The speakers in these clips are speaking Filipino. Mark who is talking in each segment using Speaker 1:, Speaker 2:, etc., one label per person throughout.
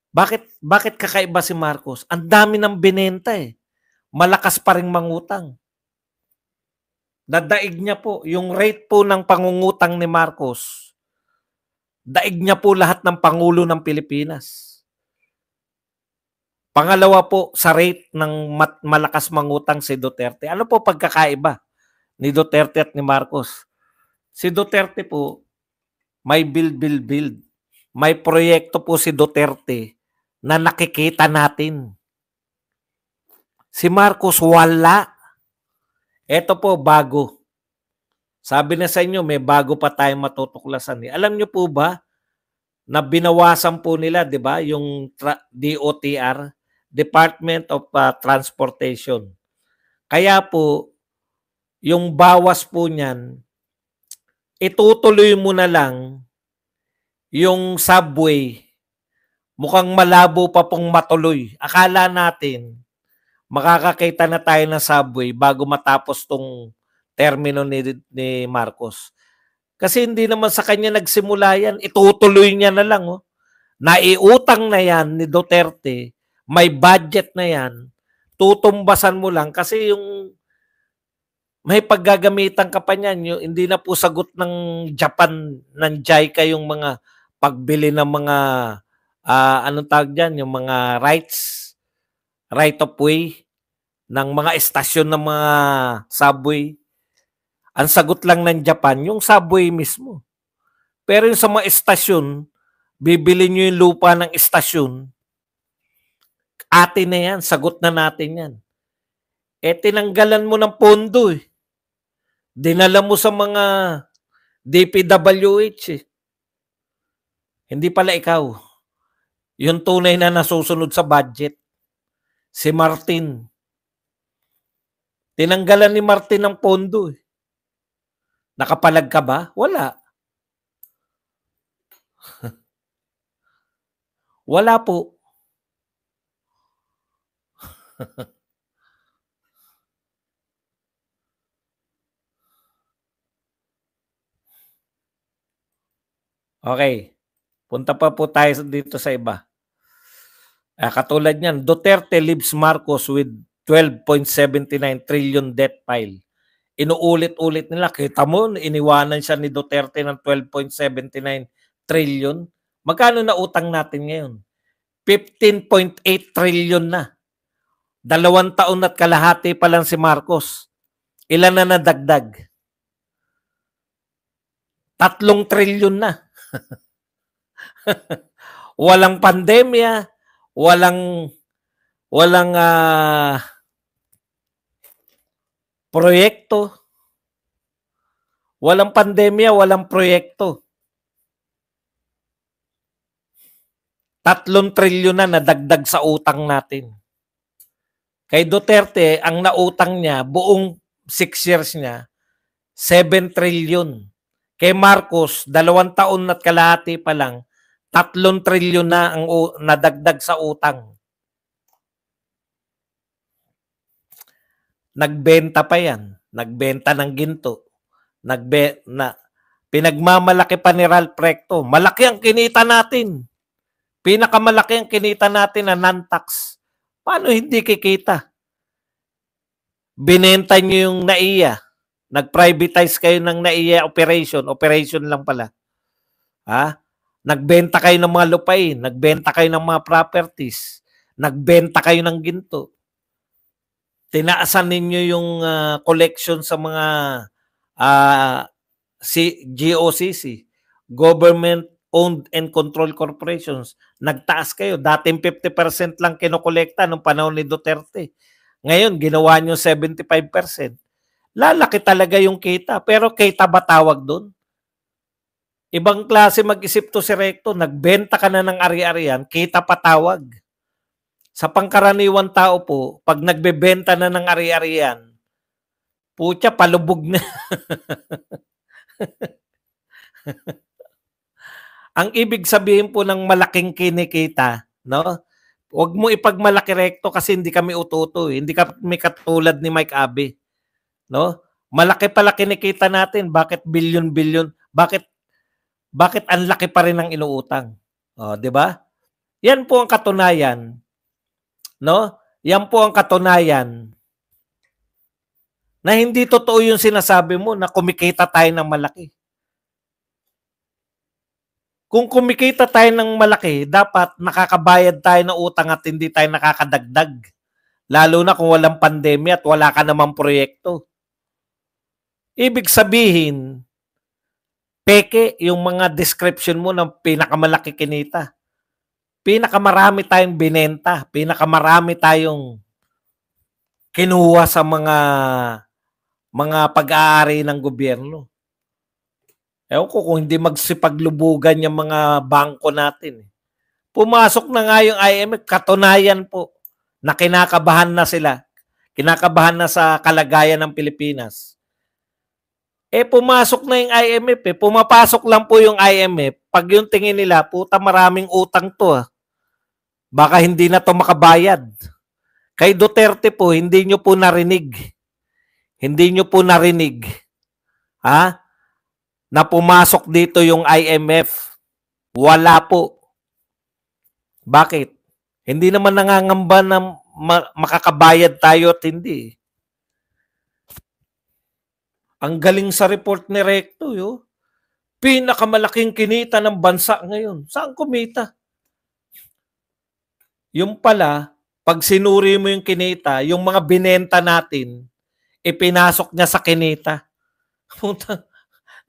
Speaker 1: Bakit kakaiba si Marcos? Ang dami ng binenta eh. Malakas pa ring mangutang. Nadaig niya po, yung rate po ng pangungutang ni Marcos, daig niya po lahat ng Pangulo ng Pilipinas. Pangalawa po sa rate ng malakas mangutang si Duterte. Ano po pagkakaiba ni Duterte at ni Marcos? Si Duterte po, may build. May proyekto po si Duterte na nakikita natin. Si Marcos wala. Ito po bago. Sabi na sa inyo, may bago pa tayong matutuklasan. Alam niyo po ba na binawasan po nila, 'di ba, yung DOTR, Department of Transportation. Kaya po yung bawas po niyan, itutuloy mo na lang yung subway. Mukhang malabo pa pong matuloy. Akala natin makakakita na tayo ng subway bago matapos tong termino ni Marcos. Kasi hindi naman sa kanya nagsimula yan. Itutuloy niya na lang. Oh. Naiutang na yan ni Duterte. May budget na yan. Tutumbasan mo lang kasi yung may paggagamitan ka pa niyan. Yung, hindi na po sagot ng Japan, ng JICA yung mga pagbili ng mga anong tawag dyan, yung mga right of way ng mga estasyon ng mga subway. Ang sagot lang ng Japan, yung subway mismo. Pero yung sa mga estasyon, bibili nyo yung lupa ng estasyon, atin na yan, sagot na natin yan. Tinanggalan mo ng pondo eh. Dinala mo sa mga DPWH eh. Hindi pala ikaw. Yung tunay na nasusunod sa budget. Si Martin. Tinanggalan ni Martin ng pondo eh. Nakapalag ka ba? Wala. Wala po. Okay. Punta pa po tayo dito sa iba. Katulad niyan, Duterte leaves Marcos with 12.79 trillion debt pile. Inuulit-ulit nila. Kita mo, iniwanan siya ni Duterte ng 12.79 trillion. Magkano na utang natin ngayon? 15.8 trillion na. 2 taon at kalahati pa lang si Marcos. Ilan na nadagdag? 3 trillion na. Walang pandemya, walang proyekto. Walang pandemya, walang proyekto. 3 trilyon na nadagdag sa utang natin. Kay Duterte, ang nautang niya, buong 6 years niya, 7 trilyon. Kay Marcos, 2 taon at kalahati pa lang, 3 trilyon na ang nadagdag sa utang. Nagbenta pa yan. Nagbenta ng ginto. Pinagmamalaki pa ni Ralph Recto. Malaki ang kinita natin. Pinakamalaki ang kinita natin na non-tax. Paano hindi kikita? Binenta nyo yung NAIA. Nag-privatize kayo ng NAIA operation. Operation lang pala. Nagbenta kayo ng mga lupain. Nagbenta kayo ng mga properties. Nagbenta kayo ng ginto. Tinaasan ninyo yung collection sa mga GOCC, Government Owned and Controlled Corporations. Nagtaas kayo. Dating 50% lang kinokolekta nung panahon ni Duterte. Ngayon, ginawa nyo 75%. Lalaki talaga yung kita. Pero kita ba tawag doon? Ibang klase mag-isip to si Recto. Nagbenta ka na ng ari-arian, kita pa tawag. Sa pangkaraniwan tao po, pag nagbebenta na ng ari-arian, putya, palubog na. Ang ibig sabihin po ng malaking kinikita, no? Huwag mo ipagmalaki Recto kasi hindi kami ututo. Hindi kami katulad ni Mike Abe. No? Malaki pala kinikita natin. Bakit bilyon-bilyon? Bakit ang laki pa rin ng inuutang? 'Di ba? Yan po ang katunayan, no? Yan po ang katunayan na hindi totoo yung sinasabi mo na kumikita tayo ng malaki. Kung kumikita tayo ng malaki, dapat nakakabayad tayo ng utang at hindi tayo nakakadagdag. Lalo na kung walang pandemya at wala ka namang proyekto. Ibig sabihin, peke yung mga description mo ng pinakamalaki kinita. Pinakamarami tayong binenta, pinakamarami tayong kinuha sa mga pag-aari ng gobyerno. Ewan ko kung hindi magsipaglubugan yung mga bangko natin. Pumasok na nga yung IMF, katunayan po na kinakabahan na sila. Kinakabahan na sa kalagayan ng Pilipinas. Pumasok na yung IMF Pumapasok lang po yung IMF. Pag yung tingin nila, puta maraming utang to Baka hindi na to makabayad. Kay Duterte po, hindi nyo po narinig. Hindi nyo po narinig. Na pumasok dito yung IMF. Wala po. Bakit? Hindi naman nangangamba na makakabayad tayo at hindi. Ang galing sa report ni Recto, pinakamalaking kinita ng bansa ngayon. Saan kumita? Yung pala, pag sinuri mo yung kinita, yung mga binenta natin, ipinasok niya sa kinita.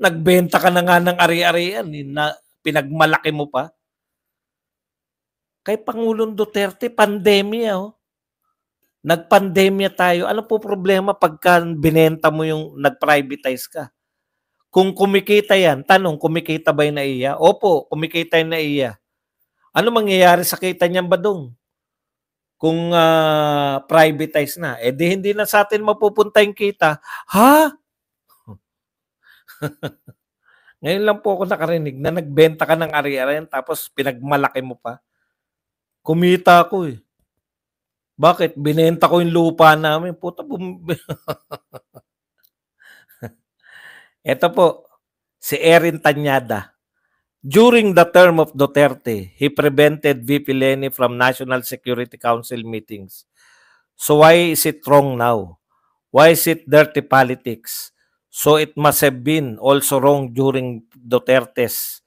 Speaker 1: Nagbenta ka na nga ng ari-arian, na pinagmalaki mo pa. Kay Pangulong Duterte, pandemya, Nagpandemya tayo. Ano po problema pagka binenta mo yung nag-privatize ka? Kung kumikita yan, tanong, kumikita ba yung NAIA? Opo, kumikita yung NAIA. Ano mangyayari sa kita niyan Badong? Kung privatize na, di hindi na sa atin mapupunta yung kita. Ha? Ngayon lang po ako nakarinig na nagbenta ka ng ari-arian tapos pinagmalaki mo pa. Kumita ako Bakit? Binenta ko yung lupa namin. Puta, Ito po, si Erin Tanyada. During the term of Duterte, he prevented VP Leni from National Security Council meetings. So why is it wrong now? Why is it dirty politics? So it must have been also wrong during Duterte's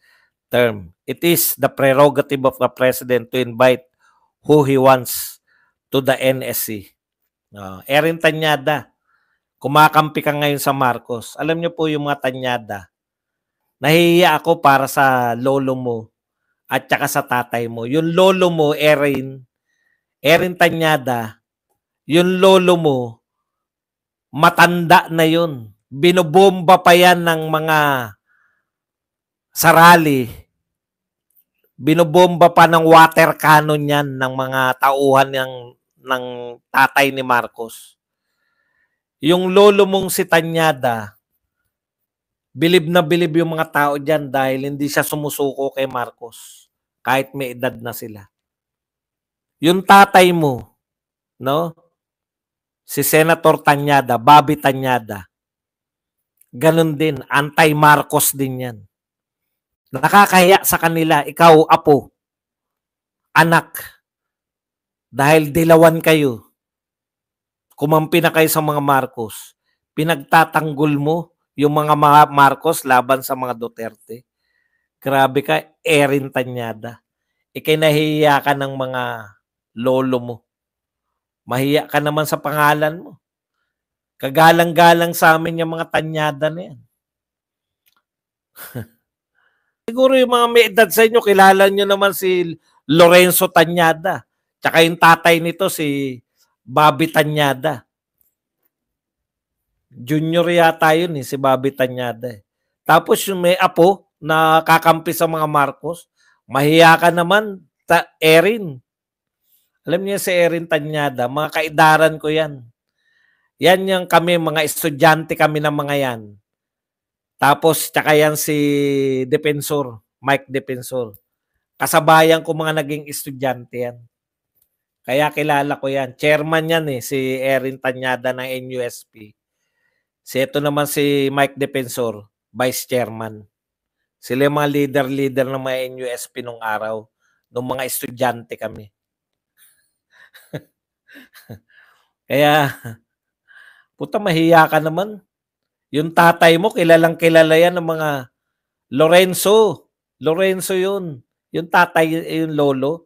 Speaker 1: term. It is the prerogative of the president to invite who he wants to the NSC. Erin Tanyada, kumakampi ka ngayon sa Marcos. Alam niyo po yung mga Tanyada, nahihiya ako para sa lolo mo at saka sa tatay mo. Yung lolo mo, Erin Tanyada, yung lolo mo, matanda na yun. Binobomba pa yan ng mga sarali. Binobomba pa ng water cannon yan ng mga tauhan ng tatay ni Marcos. Yung lolo mong si Tanyada, bilib na bilib yung mga tao dyan dahil hindi siya sumusuko kay Marcos kahit may edad na sila. Yung tatay mo, si Senator Tanyada, Bobby Tanyada, ganun din, anti-Marcos din yan. Nakakahiya sa kanila, ikaw, apo, anak, dahil dilawan kayo, kumampi na kayo sa mga Marcos, pinagtatanggol mo yung mga Marcos laban sa mga Duterte. Grabe ka, Erin Tanyada. Ikinahiya ka ng mga lolo mo. Mahiya ka naman sa pangalan mo. Kagalang-galang sa amin yung mga Tanyada na yan. Siguro yung mga may edad sa inyo, kilala nyo naman si Lorenzo Tanyada. Tsaka yung tatay nito, si Bobby Tanyada. Junior yata yun si Bobby Tanyada. Tapos yung may apo na kakampi sa mga Marcos, mahiya ka naman, Erin. Alam niyo si Erin Tanyada, mga kaidaran ko yan. Yan yung kami, mga estudyante kami ng mga yan. Tapos, tsaka yan si Defensor, Mike Defensor. Kasabayan ko mga naging estudyante yan. Kaya kilala ko yan. Chairman yan si Erin Tanyada ng NUSP. Ito naman si Mike Defensor, Vice Chairman. Sila yung mga leader ng mga NUSP nung araw nung mga estudyante kami. Kaya, puta mahiya ka naman. Yung tatay mo, kilalang kilala yan ng mga Lorenzo. Lorenzo yun. Yung tatay, yung lolo.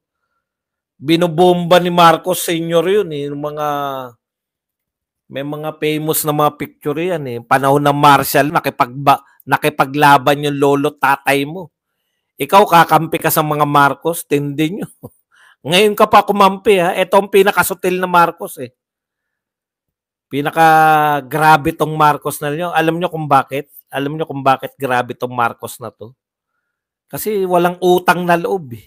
Speaker 1: Binobomba ni Marcos Sr. yun eh. Yung mga, may mga famous na mga picture yan eh. Panahon ng martial, nakipaglaban yung lolo tatay mo. Ikaw, kakampi ka sa mga Marcos, tindi nyo. Ngayon ka pa kumampi ha. Ito ang pinakasutil na Marcos eh. Pinaka-grabe tong Marcos na nyo. Alam nyo kung bakit? Alam nyo kung bakit grabe tong Marcos na to? Kasi walang utang na loob eh.